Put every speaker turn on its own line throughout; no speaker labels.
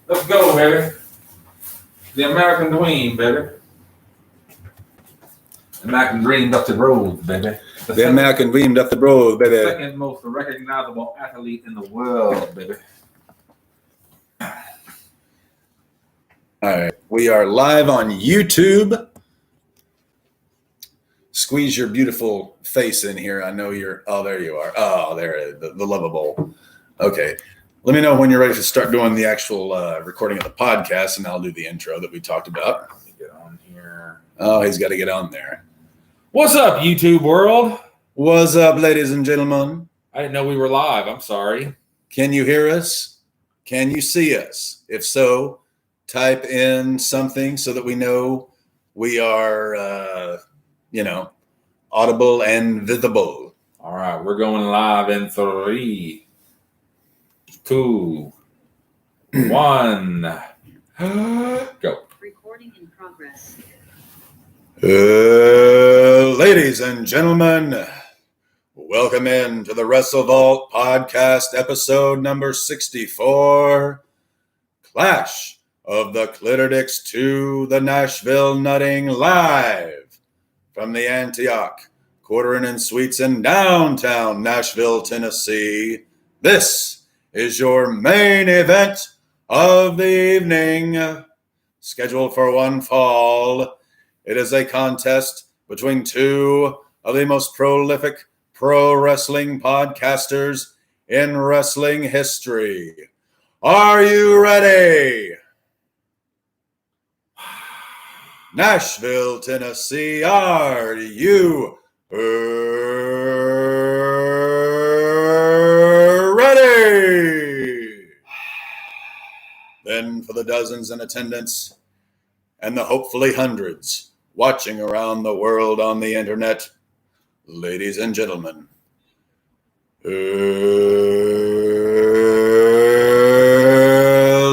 Let's go, baby. The American dream, baby. American dream up the road, baby.
The American dream up the road, baby.
Second most recognizable athlete in the world, baby.
All right. We are live on YouTube. Squeeze your beautiful face in here. I know you're. Oh, there you are. Oh, there, the lovable. Okay. Let me know when you're ready to start doing the actual recording of the podcast, and I'll do the intro that we talked about.
Let me get on here.
Oh, he's got to get on there.
What's up, YouTube world?
What's up, ladies and gentlemen?
I didn't know we were live. I'm sorry.
Can you hear us? Can you see us? If so, type in something so that we know we are, audible and visible.
All right, we're going live in 3, 2, 1. Go.
Recording in progress.
Ladies and gentlemen, welcome in to the Wrestle Vault podcast, episode number 64, Clash of the Clittordicks to the Nashville Nutting, live from the Antioch Quarter Inn Suites in downtown Nashville, Tennessee. This is your main event of the evening, scheduled for one fall. It is a contest between two of the most prolific pro wrestling podcasters in wrestling history. Are you ready? Nashville, Tennessee, are you ready? Then for the dozens in attendance and the hopefully hundreds watching around the world on the internet, ladies and gentlemen,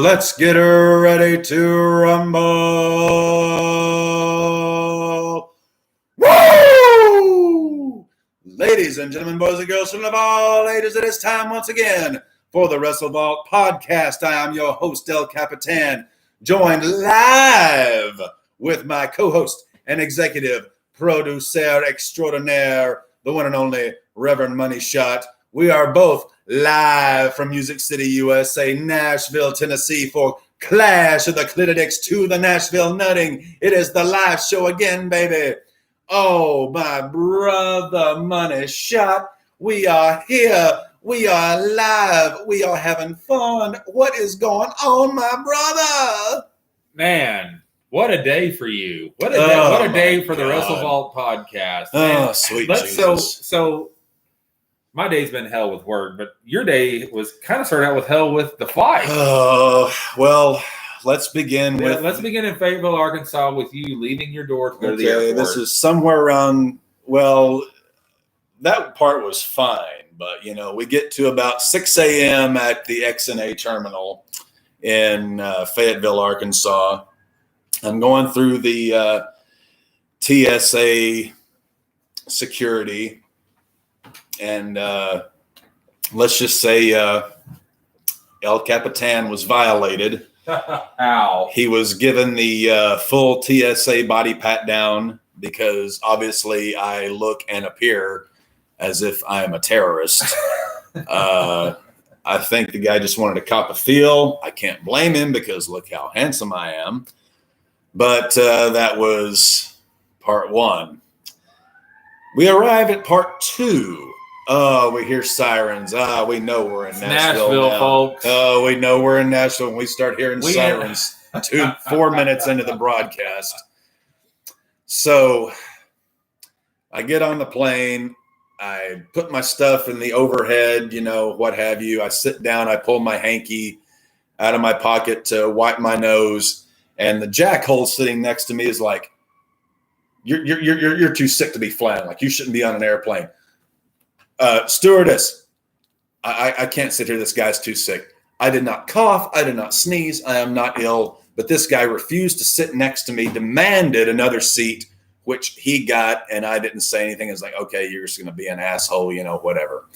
let's get ready to rumble. Woo! Ladies and gentlemen, boys and girls from all ages, it is time once again for the Wrestle Vault podcast. I am your host, El Capitan, joined live with my co-host and executive producer extraordinaire, the one and only Reverend Money Shot. We are both live from Music City, USA, Nashville, Tennessee for Clash of the Clittordicks to the Nashville Nutting. It is the live show again, baby. Oh, my brother Money Shot. We are here. We are live. We are having fun. What is going on, my brother?
Man. What a day for you. What a day for the Wrestle Vault podcast.
Oh, sweet Jesus.
So my day's been hell with work, but your day was kind of started out with hell with the fight.
Well, let's begin
Let's begin in Fayetteville, Arkansas with you leaving your door to go to the airport.
This is somewhere around, well, that part was fine, but, we get to about 6 a.m. at the XNA terminal in Fayetteville, Arkansas. I'm going through the TSA security, and let's just say El Capitan was violated.
Ow.
He was given the full TSA body pat down because obviously I look and appear as if I am a terrorist. I think the guy just wanted to cop a feel. I can't blame him because look how handsome I am. But that was part one. We arrived at part two. Oh, we hear sirens. We know we're in Nashville now.
Folks.
Oh, we know we're in Nashville when we start hearing sirens 4 minutes into the broadcast. So I get on the plane. I put my stuff in the overhead, what have you. I sit down. I pull my hanky out of my pocket to wipe my nose. And the jackhole sitting next to me is like, you're too sick to be flying. Like, you shouldn't be on an airplane. Stewardess, I can't sit here. This guy's too sick. I did not cough. I did not sneeze. I am not ill. But this guy refused to sit next to me, demanded another seat, which he got, and I didn't say anything. It's like, okay, you're just going to be an asshole, whatever.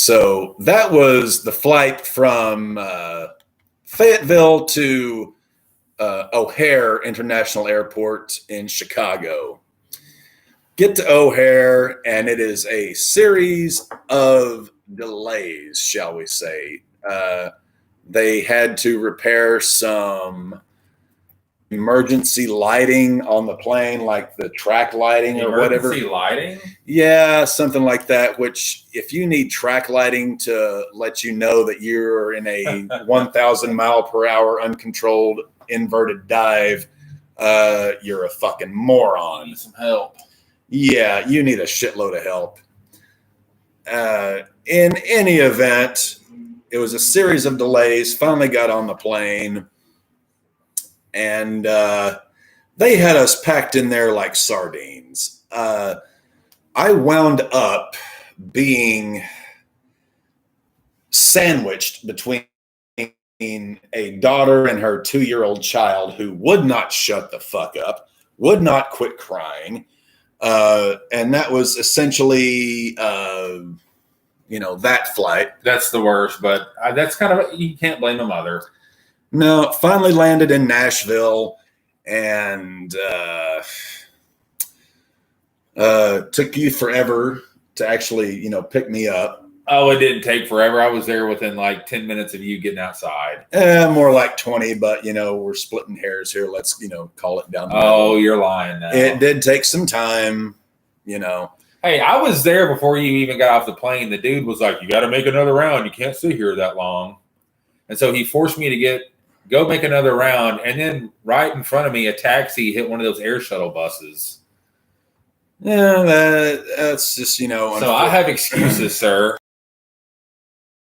So that was the flight from Fayetteville to O'Hare International Airport in Chicago. Get to O'Hare, and it is a series of delays, shall we say. They had to repair some emergency lighting on the plane, like the track lighting or whatever.
Emergency lighting?
Yeah, something like that, which if you need track lighting to let you know that you're in a 1,000 mile per hour uncontrolled inverted dive, you're a fucking moron.
Need some help.
Yeah, you need a shitload of help. In any event, it was a series of delays, finally got on the plane, and they had us packed in there like sardines. I wound up being sandwiched between a daughter and her 2-year-old child who would not shut the fuck up, would not quit crying. And that was essentially, that flight.
That's the worst, but that's kind of, you can't blame a mother.
No, finally landed in Nashville, and took you forever to actually, pick me up.
Oh, it didn't take forever. I was there within like 10 minutes of you getting outside.
More like 20, but, we're splitting hairs here. Let's, call it down.
Oh, you're lying now.
It did take some time,
Hey, I was there before you even got off the plane. The dude was like, you got to make another round. You can't sit here that long. And so he forced me to go make another round. And then right in front of me, a taxi hit one of those air shuttle buses.
Yeah, that's just,
So I have excuses, sir.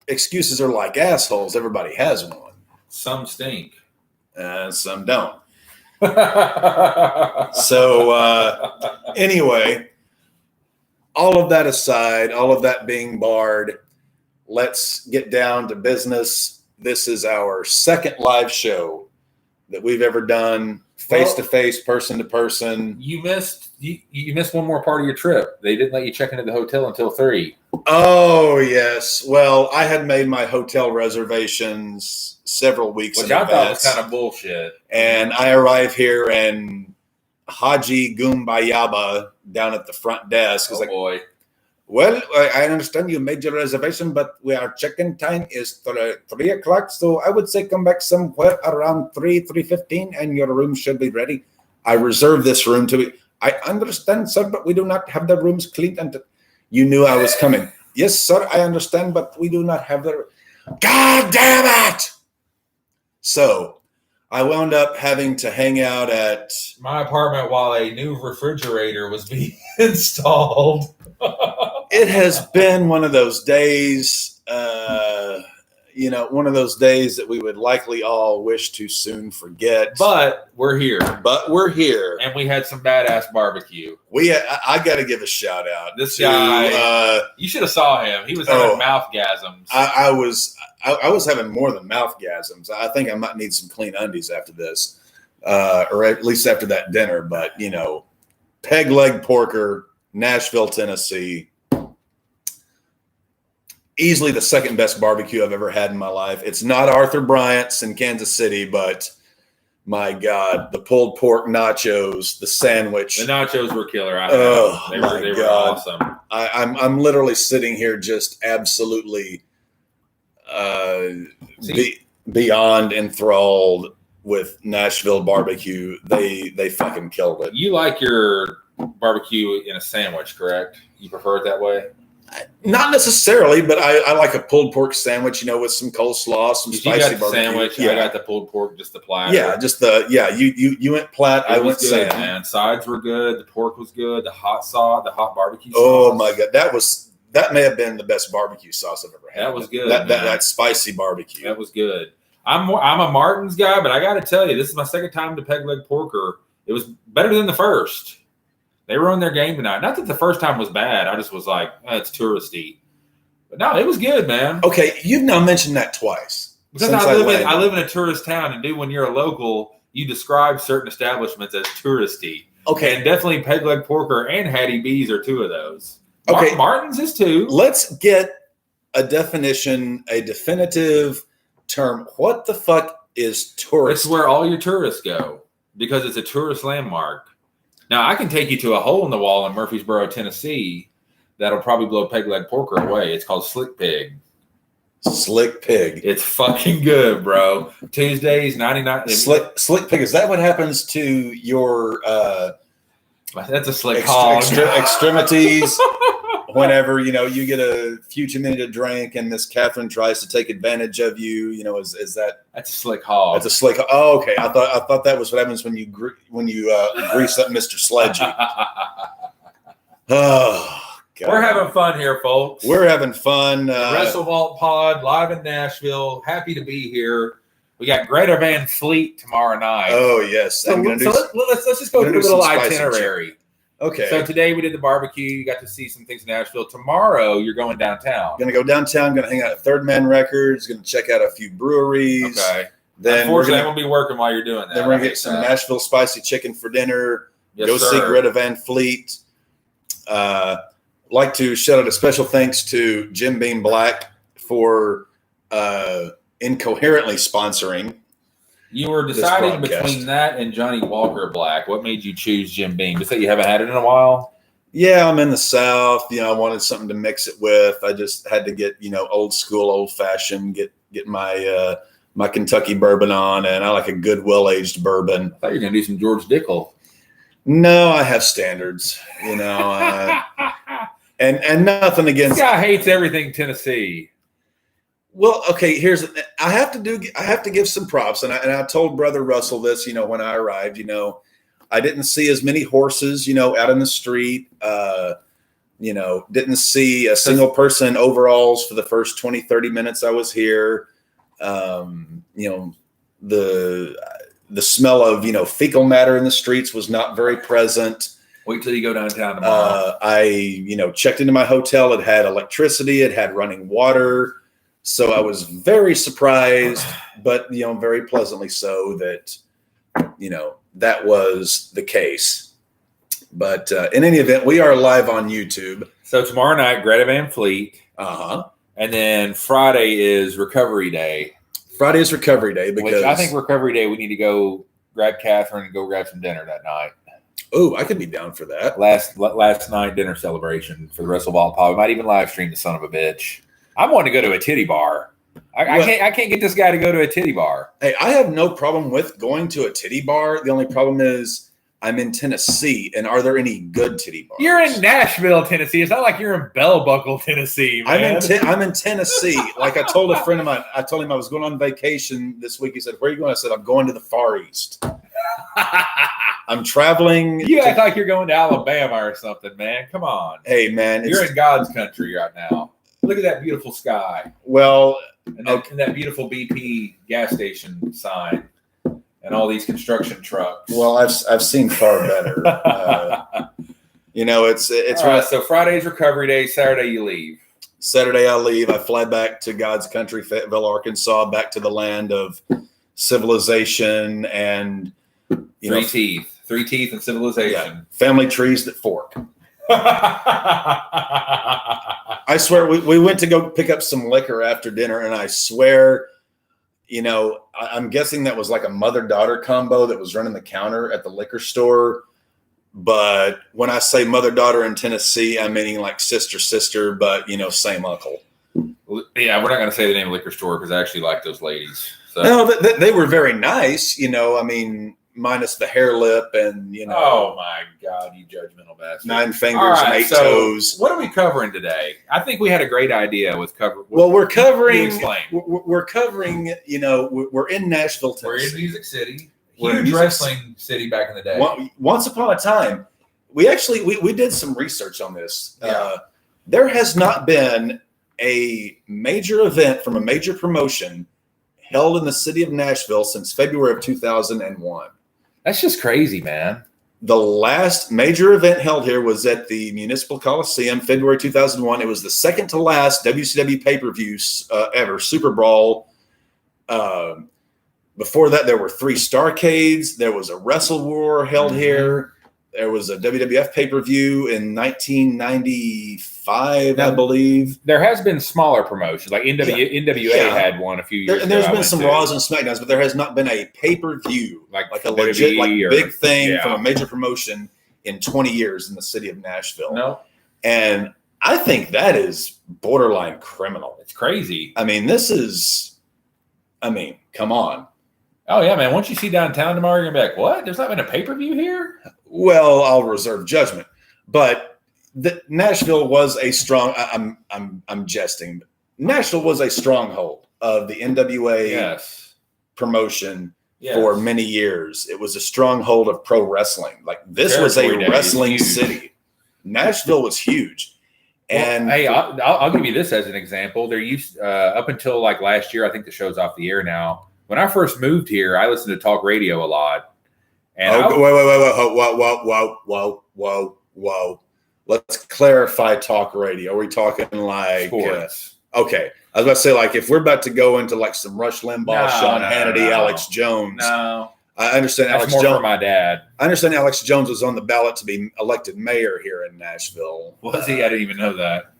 Excuses are like assholes. Everybody has one.
Some stink.
Some don't. So anyway, all of that aside, all of that being barred, let's get down to business. This is our second live show that we've ever done, face to face, person to person.
You missed one more part of your trip. They didn't let you check into the hotel until 3.
Oh yes. Well, I had made my hotel reservations several weeks
which
in
I
advance.
thought was kind of bullshit.
And I arrive here, and Haji Gumbayaba down at the front desk is
boy.
Well, I understand you made your reservation, but our check-in time is 3 o'clock. So I would say come back somewhere around 3:15, and your room should be ready. I reserved this room to be. I understand, sir, but we do not have the rooms cleaned. And you knew I was coming. Yes, sir, I understand, but we do not have the. God damn it! So I wound up having to hang out at
my apartment while a new refrigerator was being installed.
It has been one of those days, one of those days that we would likely all wish to soon forget.
But we're here.
And
we had some badass barbecue.
I got to give a shout out.
This guy, you should have saw him. He was having mouthgasms.
I was having more than mouthgasms. I think I might need some clean undies after this, or at least after that dinner. But, peg leg porker, Nashville, Tennessee. Easily the second best barbecue I've ever had in my life. It's not Arthur Bryant's in Kansas City, but my God, the pulled pork nachos, the sandwich.
The nachos were killer. They were awesome.
I'm literally sitting here just absolutely beyond enthralled with Nashville barbecue. They fucking killed it.
You like your barbecue in a sandwich, correct? You prefer it that way?
Not necessarily, but I like a pulled pork sandwich, with some coleslaw, some spicy barbecue.
Sandwich, yeah. I got the pulled pork, just the platter.
Yeah, you went plat, I went
good,
salmon.
Man. Sides were good, the pork was good, the hot barbecue sauce.
Oh my God, that may have been the best barbecue sauce I've ever had.
That was good.
That spicy barbecue.
That was good. I'm a Martin's guy, but I got to tell you, this is my second time to peg leg porker. It was better than the first. They were on their game tonight. Not that the first time was bad. I just was like, it's touristy. But no, it was good, man.
Okay, you've now mentioned that twice.
Because I live in a tourist town, and when you're a local, you describe certain establishments as touristy.
Okay.
And definitely Peg Leg Porker and Hattie B's are two of those.
Okay.
Martin's is two.
Let's get a definition, a definitive term. What the fuck is tourist?
It's where all your tourists go because it's a tourist landmark. Now, I can take you to a hole in the wall in Murfreesboro, Tennessee that'll probably blow Peg Leg Porker away. It's called Slick Pig.
Slick Pig.
It's fucking good, bro. Tuesdays, 99.
Slick Pig. Is that what happens to your
that's a slick hog.
Extremities? Whenever, you get a few too many to drink and Miss Catherine tries to take advantage of you, is that...
That's a slick hog.
That's a slick... Oh, okay. I thought that was what happens when you grease up Mr. Sledgy. Oh, God.
We're having fun here, folks.
We're having fun.
WrestleVault Pod, live in Nashville. Happy to be here. We got Greta Van Fleet tomorrow night.
Oh, yes.
Let's just go through a little itinerary.
Okay.
So today we did the barbecue. You got to see some things in Nashville. Tomorrow you're going downtown.
Going to go downtown. Going to hang out at Third Man Records. Going to check out a few breweries.
Okay.
Then
unfortunately, I'm going to be working while you're doing that.
Then we're going to get some Nashville spicy chicken for dinner.
Yes,
go
sir.
see Greta Van Fleet. Like to shout out a special thanks to Jim Beam Black for incoherently sponsoring.
You were deciding between that and Johnny Walker Black. What made you choose Jim Beam? Just that you haven't had it in a while?
Yeah, I'm in the South. I wanted something to mix it with. I just had to get, old school, old fashioned, get my my Kentucky bourbon on, and I like a good, well-aged bourbon.
I thought you were going to do some George Dickel.
No, I have standards, and nothing against.
This guy hates everything Tennessee.
Well, okay. I have to give some props, and I told Brother Russell this. When I arrived, I didn't see as many horses, out in the street. Didn't see a single person in overalls for the first 20, 30 minutes I was here. The smell of, fecal matter in the streets was not very present.
Wait till you go downtown tomorrow.
I checked into my hotel. It had electricity. It had running water. So I was very surprised, but, very pleasantly so that, that was the case. But in any event, we are live on YouTube.
So tomorrow night, Greta Van Fleet.
Uh-huh.
And then Friday is Recovery Day.
Friday is Recovery Day because...
Which I think Recovery Day, we need to go grab Catherine and go grab some dinner that night.
Oh, I could be down for that.
Last night dinner celebration for the WrestleVault Pod. We might even live stream the son of a bitch. I'm wanting to go to a titty bar. I can't get this guy to go to a titty bar.
Hey, I have no problem with going to a titty bar. The only problem is I'm in Tennessee, and are there any good titty bars?
You're in Nashville, Tennessee. It's not like you're in Bell Buckle, Tennessee, man.
I'm in Tennessee. Like I told a friend of mine, I told him I was going on vacation this week. He said, "Where are you going?" I said, "I'm going to the Far East." I'm traveling.
You act like you're going to Alabama or something, man. Come on.
Hey, man.
You're in God's country right now. Look at that beautiful sky.
Well,
and that beautiful BP gas station sign. And all these construction trucks.
Well, I've seen far better. It's
right. So Friday's Recovery Day. Saturday you leave.
Saturday I leave. I fly back to God's country, Fayetteville, Arkansas, back to the land of civilization and
three teeth and civilization.
Yeah, family trees that fork. I swear we went to go pick up some liquor after dinner, and I swear. I'm guessing that was like a mother-daughter combo that was running the counter at the liquor store. But when I say mother-daughter in Tennessee, I'm meaning like sister, but, same uncle.
Yeah, we're not going to say the name of the liquor store because I actually like those ladies. So.
No, they were very nice, minus the hair lip and,
Oh, my God, you judgmental bastard.
9 fingers and 8 toes.
What are we covering today? I think we had a great idea with cover.
Well, we're covering,
explain.
We're covering, we're in Nashville, Tennessee.
We're in Music City. Huge wrestling city back in the day.
Once upon a time, we did some research on this.
Yeah.
There has not been a major event from a major promotion held in the city of Nashville since February of 2001.
That's just crazy, man.
The last major event held here was at the Municipal Coliseum, February 2001. It was the second to last WCW pay-per-view ever, Super Brawl. Before that, there were 3 Starcades. There was a Wrestle War held here. There was a WWF pay-per-view in 1995, I believe.
There has been smaller promotions, like NWA had one a few years ago.
And there's been some Raws and SmackDowns, but there has not been a pay-per-view, like a legit, big thing from a major promotion in 20 years in the city of Nashville.
No.
And I think that is borderline criminal.
It's crazy.
I mean, come on.
Oh, yeah, man. Once you see downtown tomorrow, you're going to be like, what? There's not been a pay-per-view here?
Well, I'll reserve judgment. But Nashville was a strong – I'm jesting. Nashville was a stronghold of the NWA promotion for many years. It was a stronghold of pro wrestling. Like, this was a wrestling city. Nashville was huge. And
hey, I'll give you this as an example. There used up until like last year, I think the show's off the air now. When I first moved here, I listened to talk radio a lot. And
whoa. Let's clarify talk radio. Are we talking like
sports?
Okay. I was about to say, like, if we're about to go into like some Rush Limbaugh, Sean Hannity, Alex Jones.
No.
I understand
That's
Alex
more
Jones.
for my dad.
I understand Alex Jones was on the ballot to be elected mayor here in Nashville.
Was he? I didn't even know that.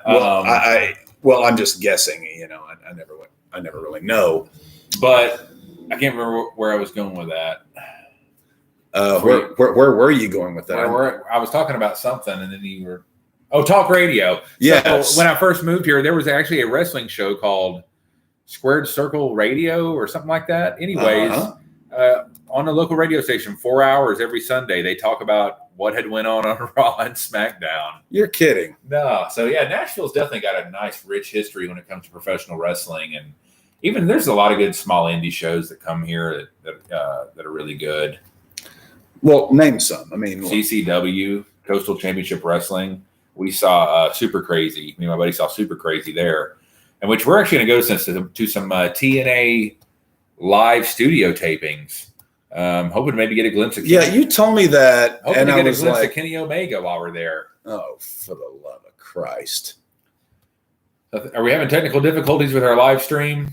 I'm just guessing. You know, I never really know.
But I can't remember where I was going with that.
Where were you going with that?
I was talking about something, and then you were. Oh, talk radio.
Yes.
So when I first moved here, there was actually a wrestling show called Squared Circle Radio or something like that. Anyways. On a local radio station, 4 hours every Sunday, they talk about what had went on Raw and SmackDown.
You're kidding.
No. So, yeah, Nashville's definitely got a nice, rich history when it comes to professional wrestling. And even there's a lot of good small indie shows that come here that are really good.
Well, name some. I mean,
CCW, Coastal Championship Wrestling. We saw Super Crazy. Me and my buddy saw Super Crazy there, in which we're actually going to go to some TNA live studio tapings. Hoping to maybe get a glimpse of
Kenny. Yeah, you told me that.
Hoping to get a glimpse of Kenny Omega while we're there.
Oh, for the love of Christ.
Are we having technical difficulties with our live stream?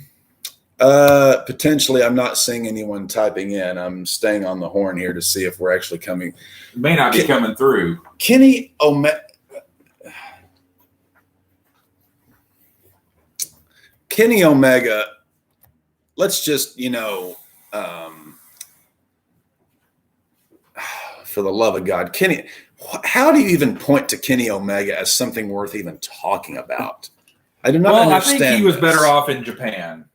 Potentially. I'm not seeing anyone typing in. I'm staying on the horn here to see if we're actually coming.
It may not be coming through.
Kenny Omega. Kenny Omega. Let's just, for the love of God, Kenny, how do you even point to Kenny Omega as something worth even talking about? I do not understand.
I think he was better off in Japan.